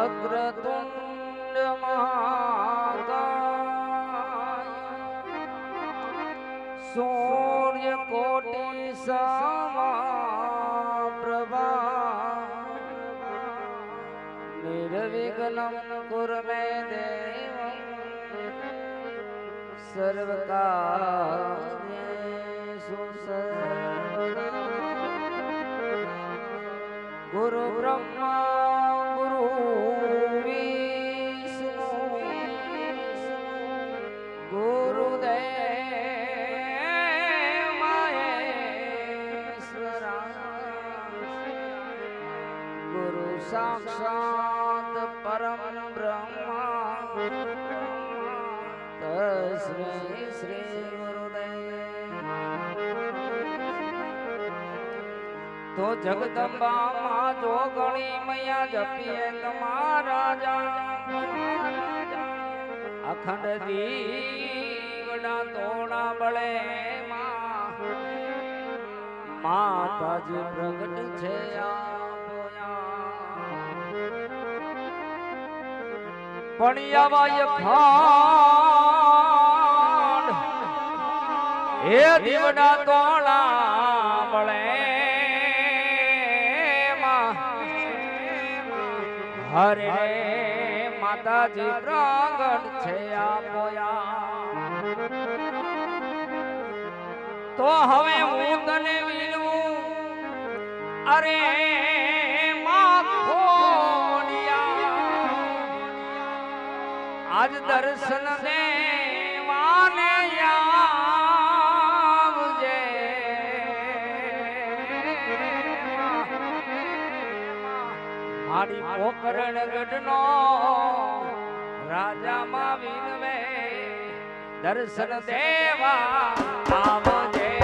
વક્રતુંડ મહાકાય સૂર્ય કોટિ સમપ્રભા નિર્વિઘ્નં કુરુ મે દેવ સર્વકાર્યેષુ સર્વદા ગુરુ બ્રહ્મા ગુરુ વિષ્ણુ ગુરુદેવ મહેશ્વરા ગુરુ સાક્ષાત પરમ બ્રહ્મા તસ્મૈ શ્રી ગુરુદેવ તો જગદંબા માં જોગણી મૈયા જપીએ તમારા અખંડ દીવડા તોડા બળે માતાજી પ્રગટ છે પણિયાવાય ખાંડ હે દીવડા તોડા બળે હરે માતાજી પ્રગટ છે આપોયા તો હવે હું તને વિનવું અરે આજ દર્શન દેવાને આવજે મારી પોકરણ ગઢનો રાજા માં વિનવે દર્શન દેવા આવજે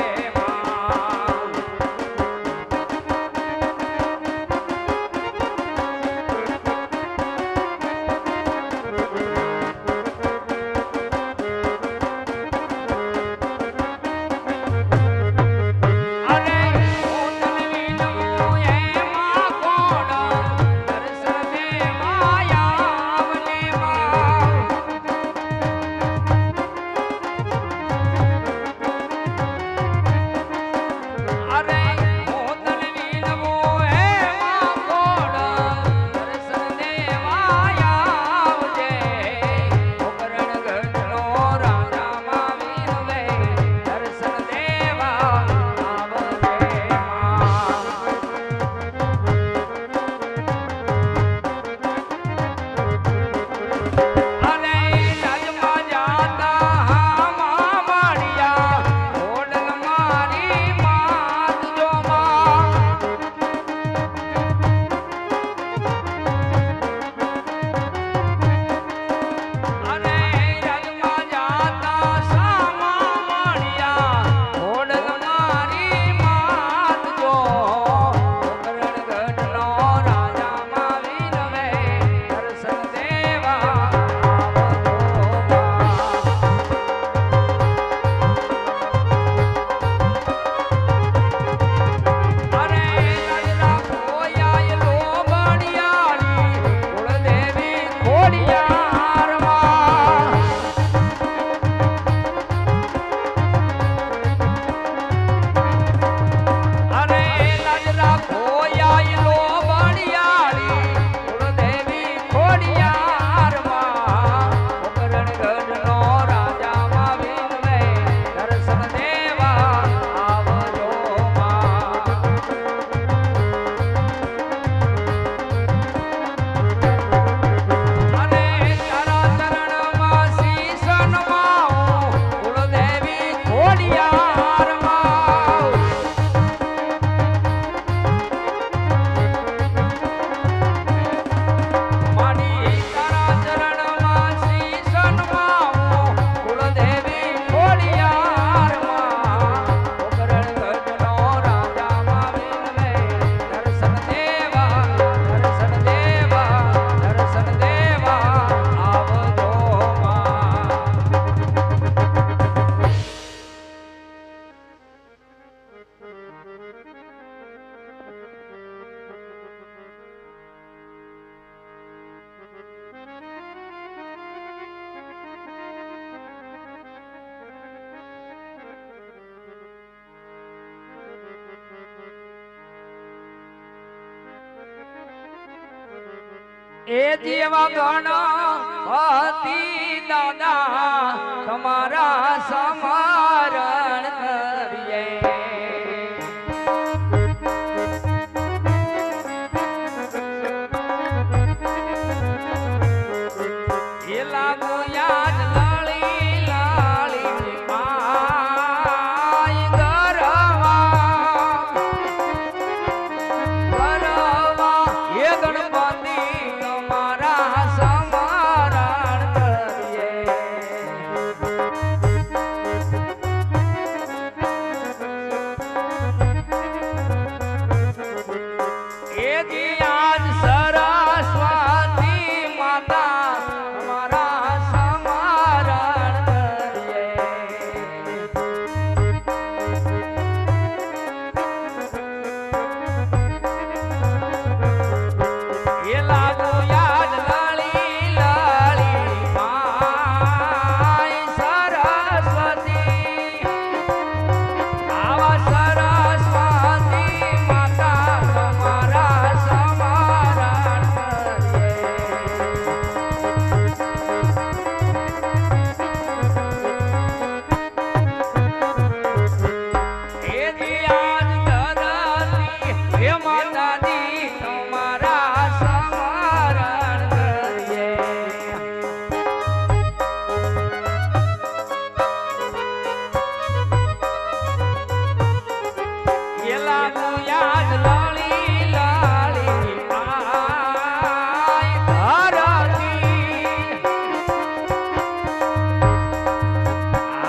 એ જેવા ગણપતિ દાદા તમારા સમરણ કરીએ એ લાગો યાદ લાળી લાળી આય ગરવા ગરવા એ ગણપતિ તમારા સમરણ કરીએ એ દી આજ સરસ્વતી માતા તમારા સમરણ કરીએ એ લાગો યાદ લાળી લાળી માય સરસ્વતી આવા સરસ્વતી માતા તમારા સમરણ કરીએ એ દિયાજ ધરતી હે માતાજી તમારા સમરણ કરીએ એ લાગો યાદ લાળી લાળી આય ધરતી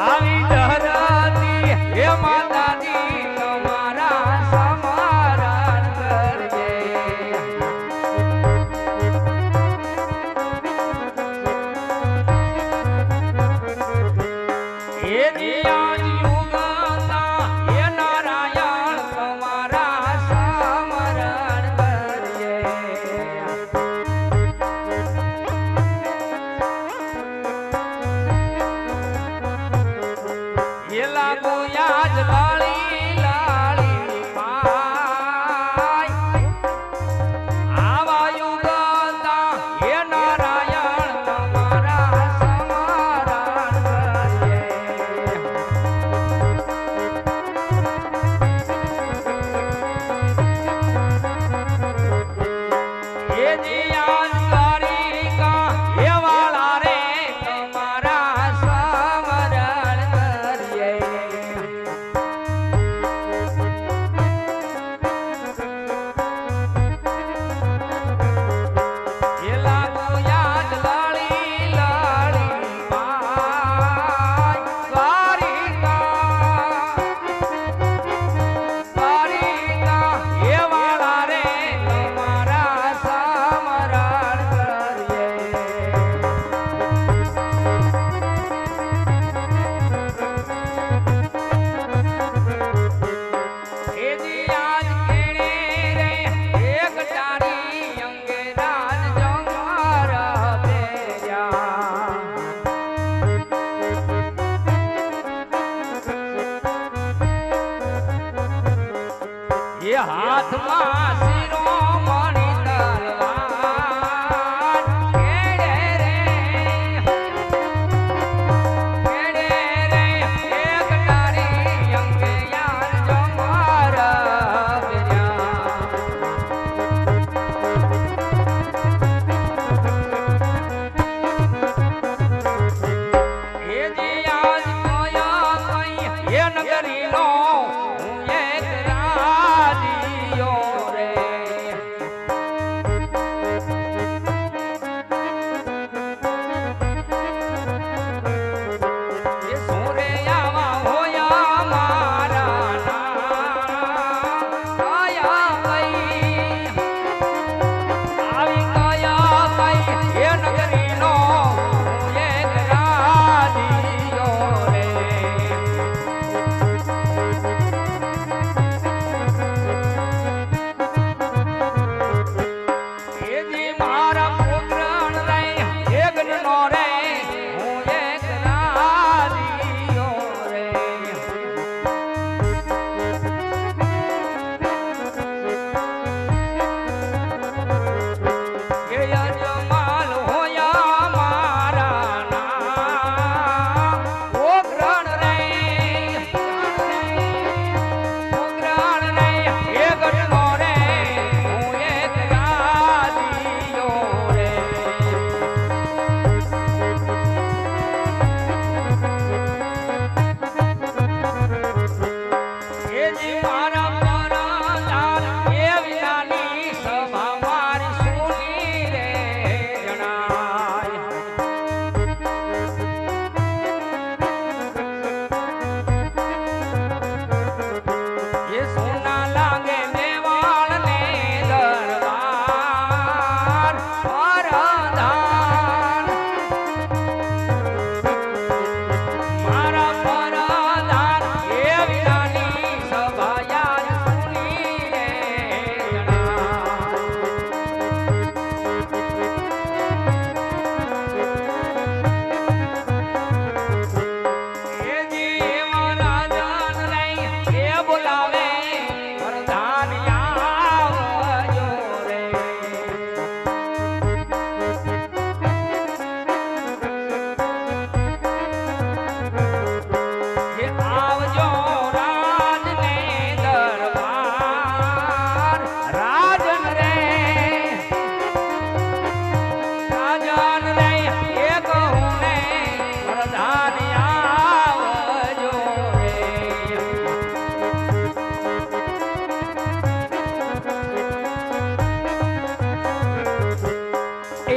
આવી ધરતી હે માતાજી તમારા સમરણ કરીએ એ દિયાજ યુગના હે નારાયણ તમારા સમરણ કરીએ એ લાગો યાદ લાળી લાળી માય આવા યુગના હે નારાયણ તમારા સમરણ કરીએ એ દિયાજ દ્વારિકા હે વાળા રે તમારા સમરણ કરીએ એ લાગો યાદ લાળી લાળી માય દ્વારિકા દ્વારિકા હે વાળા રે તમારા સમરણ કરીએ એ દિયાજ કેણે રે એક તારી અંગે રાજ જમર બેર્યા એ હાથમાં શિરોમણી તલવાર કેણે રે એક તારી અંગે યાર જમર બેર્યા એ દિયાજ કયા કઈ એ નગરીનો હું એક રાજીયો રે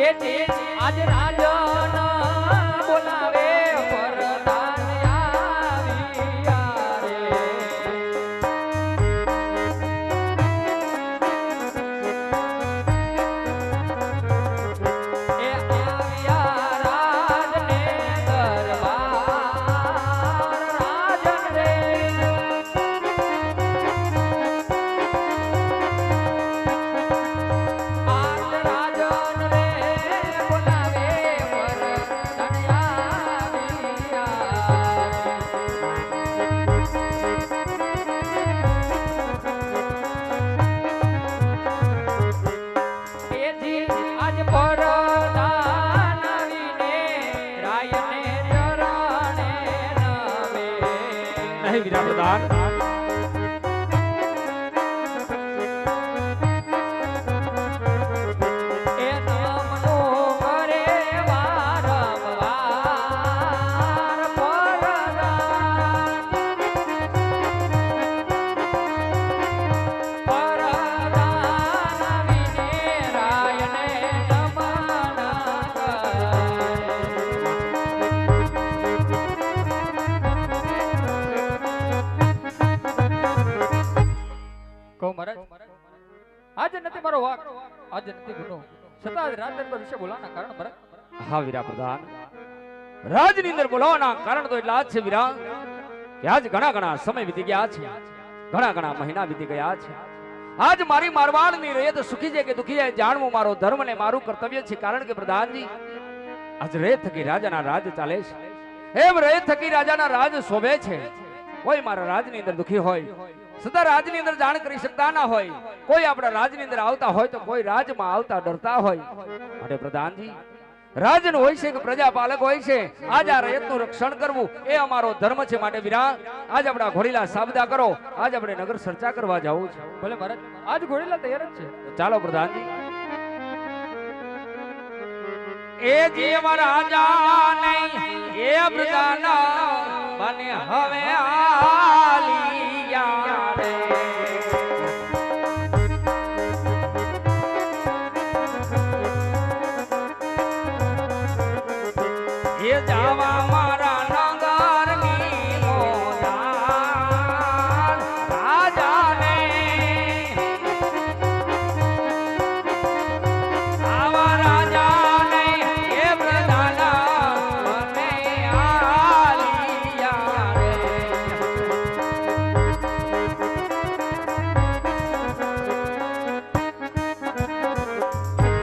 એથી આજ રાજન બોલાવે પરદાન આવ્યા રે. એ આવ્યા રાજને દરબાર રાજન રે. આજ રાજન રે બોલાવે પરદાન આવ્યા. એથી આજ પરદાન આવીને રાયને ચરણે નમે. નહીં વીરા પ્રધાન એ નામનો કરે વારંવાર પરદાન. પરદાન આવીને રાયને નમન કહો મહારાજ, આજે નથી મારો વાક, આજે નથી ગુનો, છતાં આજ રાત દરબાર વિશે બોલાવાના કારણ મહારાજ. હા વીરા પ્રધાન રાજની અંદર બોલાવાના કારણ તો એટલા જ છે વીરા કે આજ ઘણા સમય વીતી ગયા છે, ઘણા મહિના વીતી ગયા છે. આજ મારી મારવાડની રેત સુખી છે કે દુખી છે જાણવું મારો ધર્મ ને મારું કર્તવ્ય છે. કારણ કે પ્રધાનજી આજ રેત થકી રાજાના રાજ ચાલે છે, એમ રેત થકી રાજાના રાજ શોભે છે. કોઈ મારા રાજની અંદર દુખી હોય, સદા રાજની અંદર જાણ કરી શકતા ના હોય, કોઈ આપણા રાજની અંદર આવતા હોય તો કોઈ રાજમાં આવતા ડરતા હોય. અને પ્રધાનજી રાજન હોય છે કે પ્રજાપાલક હોય છે, આજ આ રયતનું રક્ષણ કરવું એ અમારો ધર્મ છે. માટે વીરા આજ આપણા ઘોડીલા સાબદા કરો, આજ આપણે નગર ચર્ચા કરવા જવું છે. ભલે મહારાજ, આજ ઘોડીલા તૈયાર જ છે. તો ચાલો પ્રધાનજી. એ જીવ રાજા નહીં એ પ્રધાન બને હવે આલિયા રે. એ જાવામાં